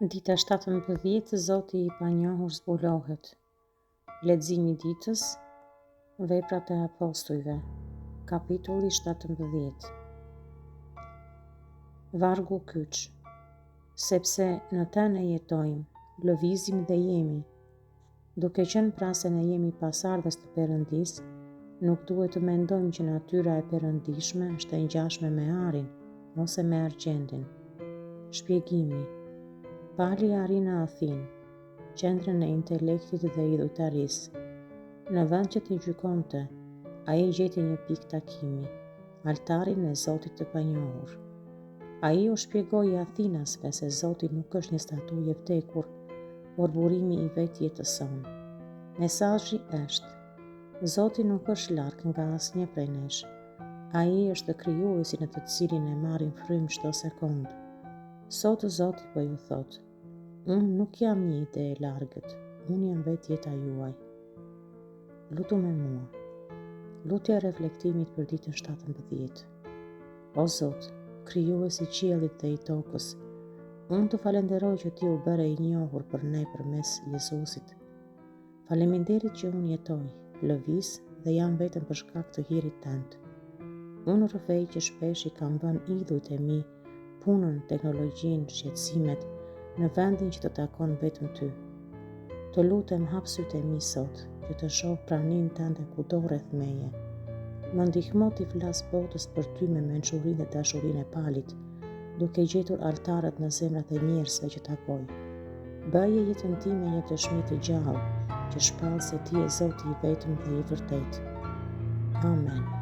Dita 17, Zoti i panjohur zbulohet. Leximi i ditës, Veprat e Apostujve, kapitulli 17. Vargu kyç. Sepse në të ne jetojmë, lëvizim dhe jemi. Duke qenë pra se ne jemi pasardhës të Perëndisë, nuk duhet të mendojmë që natyra e perëndishme është e ngjashme me arin ose me argjendin. Shpjegimi. Pali arrin në Athinë, qendrën e intelektit dhe idhujtarisë. Në vend që t'i gjykonte, ai gjeti një pikë takimi, altarin e Zotit të panjohur. Ai u shpjegoi Athinasve se Zoti nuk është një statuje vdekur, por burimi i vetë jetës sonë. Mesazhi është: Zoti nuk është larg nga asnjë prej nesh. Ai është krijuesi në të cilin e marrim frymë çdo sekond. Sot Zoti po ju thotë: unë nuk jam një ide e largët, unë jam vetë jeta juaj. Lutu me mua. Lutja e reflektimit për ditën 17. O Zot, krijuesi i qiellit dhe i tokës, unë të falenderoj që ti u bëre i njohur për ne përmes Jezusit. Faleminderit që unë jetoj, lëviz dhe jam vetëm për shkak të hirit tënd. Unë rrëfej që shpesh i kam vënë idhujt e mi, punën, teknologjinë, shqetësimet, në vendin që të takon vetëm ty. Të lutem hap sytë e mi sot, që të shoh praninë tënde kudo rreth meje. Më ndihmo t'i flas botës për ty me mençurinë dhe dashurinë e palit, duke gjetur altarët në zemrat e njerëzve që takoj. Bëje jetën time një dëshmi të gjallë, që shpall se ti je Zoti i vetëm dhe i vërtetë. Amen.